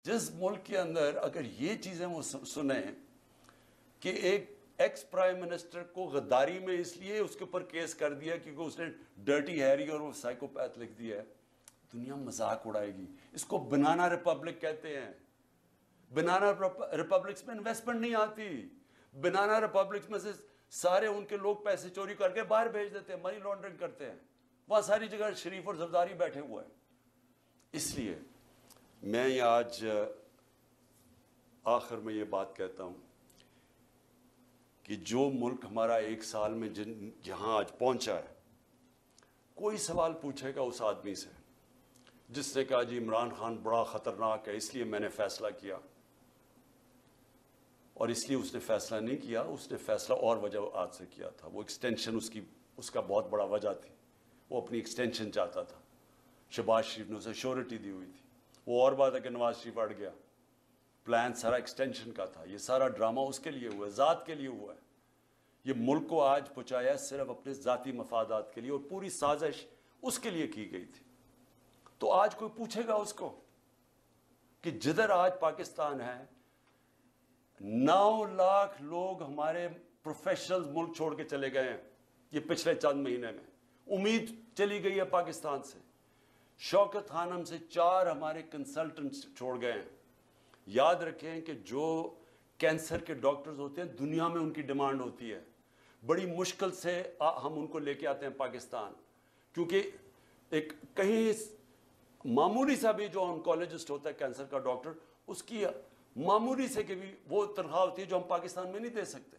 جس ملک کے اندر اگر یہ چیزیں وہ سنیں کہ ایک ایکس پرائم منسٹر کو غداری میں اس لیے اس کے اوپر کیس کر دیا کیونکہ اس نے ڈرٹی ہیری اور وہ سائیکوپیتھ لکھ دیا ہے، دنیا مذاق اڑائے گی. اس کو بنانا ریپبلک کہتے ہیں. بنانا ریپبلکس میں انویسٹمنٹ نہیں آتی. بنانا ریپبلکس میں سے سارے ان کے لوگ پیسے چوری کر کے باہر بھیج دیتے ہیں، منی لانڈرنگ کرتے ہیں. وہاں ساری جگہ شریف اور زرداری بیٹھے ہوئے ہیں. اس لیے میں آج آخر میں یہ بات کہتا ہوں کہ جو ملک ہمارا ایک سال میں جہاں آج پہنچا ہے، کوئی سوال پوچھے گا اس آدمی سے جس نے کہا جی عمران خان بڑا خطرناک ہے اس لیے میں نے فیصلہ کیا، اور اس لیے اس نے فیصلہ نہیں کیا، اس نے فیصلہ اور وجوہات سے کیا تھا. وہ ایکسٹینشن اس کا بہت بڑا وجہ تھی. وہ اپنی ایکسٹینشن چاہتا تھا. شہباز شریف نے اسے شیورٹی دی ہوئی تھی. وہ اور بات ہے کہ نواز شریف اڑ گیا. پلان سارا ایکسٹینشن کا تھا. یہ سارا ڈرامہ اس کے لیے ہوا ہے، ذات کے لیے ہوا ہے. یہ ملک کو آج پہنچایا صرف اپنے ذاتی مفادات کے لیے، اور پوری سازش اس کے لیے کی گئی تھی. تو آج کوئی پوچھے گا اس کو کہ جدھر آج پاکستان ہے 9 لاکھ لوگ ہمارے پروفیشنلز ملک چھوڑ کے چلے گئے ہیں یہ پچھلے چند مہینے میں. امید چلی گئی ہے پاکستان سے. شوکت خانم سے 4 ہمارے کنسلٹنٹ چھوڑ گئے ہیں. یاد رکھیں کہ جو کینسر کے ڈاکٹرز ہوتے ہیں دنیا میں ان کی ڈیمانڈ ہوتی ہے. بڑی مشکل سے ہم ان کو لے کے آتے ہیں پاکستان، کیونکہ ایک کہیں معمولی سا بھی جو آنکولوجسٹ ہوتا ہے کینسر کا ڈاکٹر، اس کی معمولی سے کہ بھی وہ تنخواہ ہوتی ہے جو ہم پاکستان میں نہیں دے سکتے.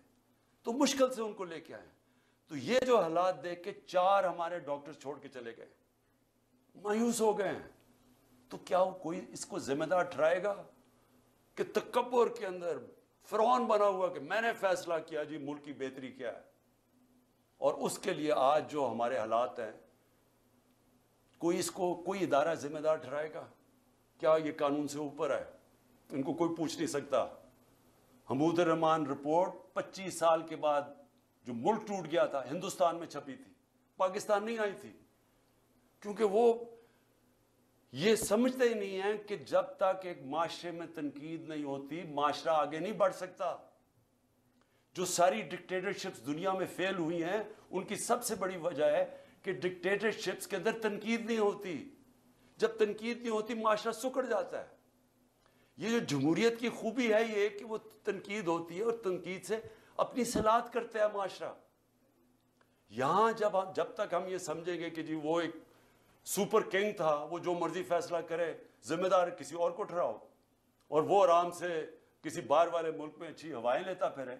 تو مشکل سے ان کو لے کے آئے. تو یہ جو حالات دیکھ کے 4 ہمارے ڈاکٹر چھوڑ کے چلے گئے، مایوس ہو گئے ہیں. تو کیا کوئی اس کو ذمہ دار ٹھہرائے گا کہ تکبر کے اندر فرعون بنا ہوا کہ میں نے فیصلہ کیا جی ملک کی بہتری کیا ہے، اور اس کے لیے آج جو ہمارے حالات ہیں کوئی اس کو کوئی ادارہ ذمہ دار ٹھہرائے گا؟ کیا یہ قانون سے اوپر ہے؟ ان کو کوئی پوچھ نہیں سکتا. حمود الرحمان رپورٹ 25 سال کے بعد جو ملک ٹوٹ گیا تھا ہندوستان میں چھپی تھی، پاکستان نہیں آئی تھی، کیونکہ وہ یہ سمجھتے ہی نہیں ہیں کہ جب تک ایک معاشرے میں تنقید نہیں ہوتی معاشرہ آگے نہیں بڑھ سکتا. جو ساری ڈکٹیٹرشپس دنیا میں فیل ہوئی ہیں ان کی سب سے بڑی وجہ ہے کہ ڈکٹیٹرشپس کے اندر تنقید نہیں ہوتی. جب تنقید نہیں ہوتی معاشرہ سکڑ جاتا ہے. یہ جو جمہوریت کی خوبی ہے یہ کہ وہ تنقید ہوتی ہے اور تنقید سے اپنی صلاحیت کرتا ہے معاشرہ. یہاں جب تک ہم یہ سمجھیں گے کہ جی وہ ایک سپر کنگ تھا، وہ جو مرضی فیصلہ کرے، ذمہ دار کسی اور کو ٹھہراؤ، اور وہ آرام سے کسی باہر والے ملک میں اچھی ہوائیں لیتا پھرے،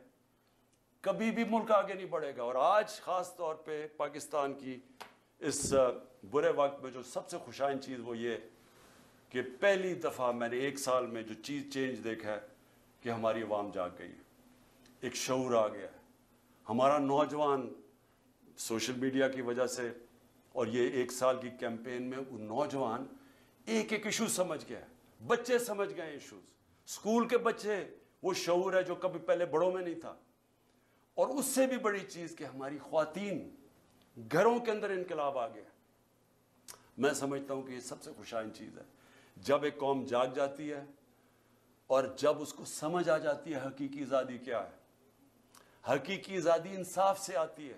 کبھی بھی ملک آگے نہیں بڑھے گا. اور آج خاص طور پہ پاکستان کی اس برے وقت میں جو سب سے خوشائن چیز وہ یہ کہ پہلی دفعہ میں نے ایک سال میں جو چیز چینج دیکھا ہے کہ ہماری عوام جاگ گئی ہے، ایک شعور آ گیا ہے. ہمارا نوجوان سوشل میڈیا کی وجہ سے اور یہ ایک سال کی کیمپین میں وہ نوجوان ایک ایشو سمجھ گیا ہے. بچے سمجھ گئے ایشوز، اسکول کے بچے، وہ شعور ہے جو کبھی پہلے بڑوں میں نہیں تھا. اور اس سے بھی بڑی چیز کہ ہماری خواتین گھروں کے اندر انقلاب آ گیا. میں سمجھتا ہوں کہ یہ سب سے خوشائن چیز ہے جب ایک قوم جاگ جاتی ہے اور جب اس کو سمجھ آ جاتی ہے حقیقی آزادی کیا ہے. حقیقی آزادی انصاف سے آتی ہے.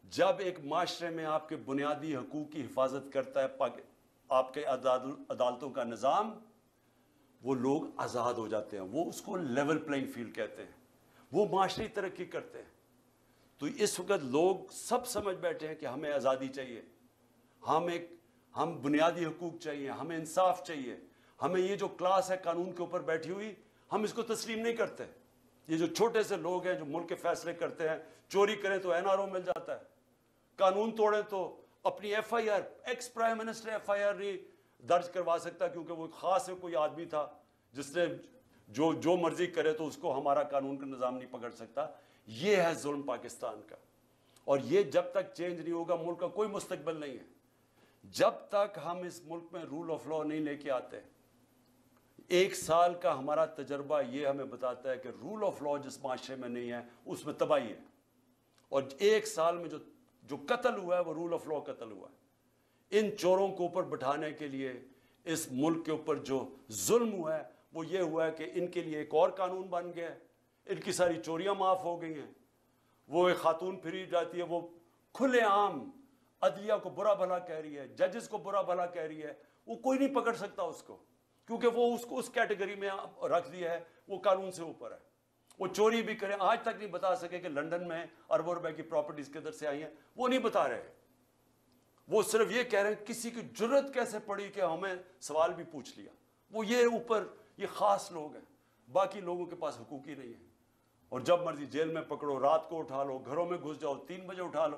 جب ایک معاشرے میں آپ کے بنیادی حقوق کی حفاظت کرتا ہے آپ کے عدالتوں کا نظام، وہ لوگ آزاد ہو جاتے ہیں. وہ اس کو لیول پلینگ فیلڈ کہتے ہیں. وہ معاشرتی ترقی کرتے ہیں. تو اس وقت لوگ سب سمجھ بیٹھے ہیں کہ ہمیں آزادی چاہیے، ہم بنیادی حقوق چاہیے، ہمیں انصاف چاہیے. ہمیں یہ جو کلاس ہے قانون کے اوپر بیٹھی ہوئی، ہم اس کو تسلیم نہیں کرتے. یہ جو چھوٹے سے لوگ ہیں جو ملک کے فیصلے کرتے ہیں، چوری کریں تو NRO مل جاتا ہے، قانون توڑیں تو اپنی FIR، ex prime minister FIR نہیں درج کروا سکتا کیونکہ وہ خاص کوئی آدمی تھا جس نے جو مرضی کرے تو اس کو ہمارا قانون کا نظام نہیں پکڑ سکتا. یہ ہے ظلم پاکستان کا. اور یہ جب تک چینج نہیں ہوگا ملک کا کوئی مستقبل نہیں ہے. جب تک ہم اس ملک میں رول آف لا نہیں لے کے آتے. ایک سال کا ہمارا تجربہ یہ ہمیں بتاتا ہے کہ رول آف لا جس معاشرے میں نہیں ہے اس میں تباہی ہے. اور ایک سال میں جو قتل ہوا ہے وہ رول آف لا قتل ہوا ہے. ان چوروں کو اوپر بٹھانے کے لیے اس ملک کے اوپر جو ظلم ہوا ہے وہ یہ ہوا ہے کہ ان کے لیے ایک اور قانون بن گیا ہے، ان کی ساری چوریاں معاف ہو گئی ہیں، وہ ایک خاتون پھری جاتی ہے، وہ کھلے عام عدلیہ کو برا بھلا کہہ رہی ہے، ججز کو برا بھلا کہہ رہی ہے، وہ کوئی نہیں پکڑ سکتا اس کو، کیونکہ وہ اس کو اس کیٹیگری میں رکھ دیا ہے، وہ قانون سے اوپر ہے۔ وہ چوری بھی کریں، آج تک نہیں بتا سکے کہ لنڈن میں اربوں روپے کی پراپرٹیز کدھر سے آئی ہیں، وہ نہیں بتا رہے، وہ صرف یہ کہہ رہے ہیں کسی کی جرت کیسے پڑی کہ ہمیں سوال بھی پوچھ لیا۔ وہ یہ اوپر یہ خاص لوگ ہیں، باقی لوگوں کے پاس حقوق ہی نہیں ہے، اور جب مرضی جیل میں پکڑو، رات کو اٹھا لو، گھروں میں گھس جاؤ، 3 بجے اٹھا لو۔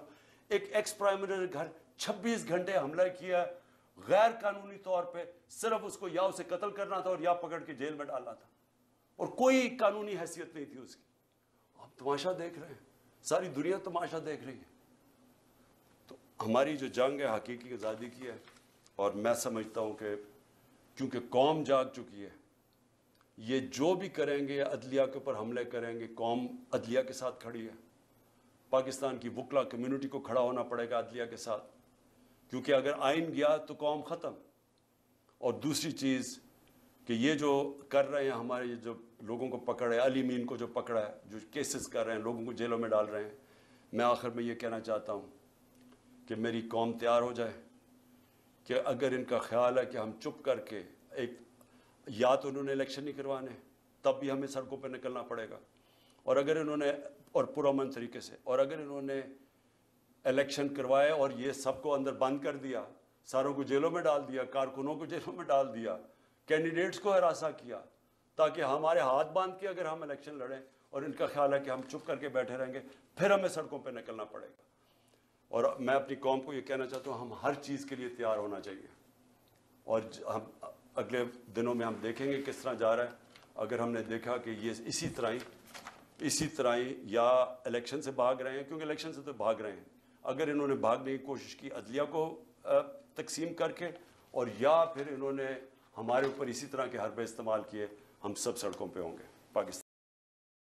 ایک ایکس پرائم منسٹر گھر 26 گھنٹے حملہ کیا غیر قانونی طور پہ، صرف اس کو یا اسے قتل کرنا تھا اور یا پکڑ کے جیل میں ڈالنا تھا، اور کوئی قانونی حیثیت نہیں تھی اس کی۔ آپ تماشا دیکھ رہے ہیں، ساری دنیا تماشا دیکھ رہی ہے۔ تو ہماری جو جنگ ہے حقیقی آزادی کی ہے، اور میں سمجھتا ہوں کہ کیونکہ قوم جاگ چکی ہے، یہ جو بھی کریں گے عدلیہ کے اوپر حملے کریں گے، قوم عدلیہ کے ساتھ کھڑی ہے، پاکستان کی وکلا کمیونٹی کو کھڑا ہونا پڑے گا عدلیہ کے ساتھ، کیونکہ اگر آئین گیا تو قوم ختم۔ اور دوسری چیز کہ یہ جو کر رہے ہیں ہمارے یہ جو لوگوں کو پکڑے، علی مین کو جو پکڑا ہے، جو کیسز کر رہے ہیں، لوگوں کو جیلوں میں ڈال رہے ہیں، میں آخر میں یہ کہنا چاہتا ہوں کہ میری قوم تیار ہو جائے کہ اگر ان کا خیال ہے کہ ہم چپ کر کے یا تو انہوں نے الیکشن نہیں کروانے، تب بھی ہمیں سڑکوں پہ نکلنا پڑے گا، اور اگر انہوں نے اور پرامن طریقے سے، اور اگر انہوں نے الیکشن کروائے اور یہ سب کو اندر بند کر دیا، ساروں کو جیلوں میں ڈال دیا، کارکنوں کو جیلوں میں ڈال دیا، کینڈیڈیٹس کو ہراساں کیا، تاکہ ہمارے ہاتھ باندھ کے اگر ہم الیکشن لڑیں، اور ان کا خیال ہے کہ ہم چپ کر کے بیٹھے رہیں گے، پھر ہمیں سڑکوں پہ نکلنا پڑے گا۔ اور میں اپنی قوم کو یہ کہنا چاہتا ہوں، ہم ہر چیز کے لیے تیار ہونا چاہیے، اور ہم اگلے دنوں میں ہم دیکھیں گے کس طرح جا رہا ہے۔ اگر ہم نے دیکھا کہ یہ اسی طرح ہی یا الیکشن سے بھاگ رہے ہیں، کیونکہ الیکشن سے تو بھاگ رہے ہیں، اگر انہوں نے بھاگنے کی کوشش کی عدلیہ کو تقسیم کر کے، اور یا پھر انہوں نے ہمارے اوپر اسی طرح کے حربے استعمال کیے، ہم سب سڑکوں پہ ہوں گے۔ پاکستان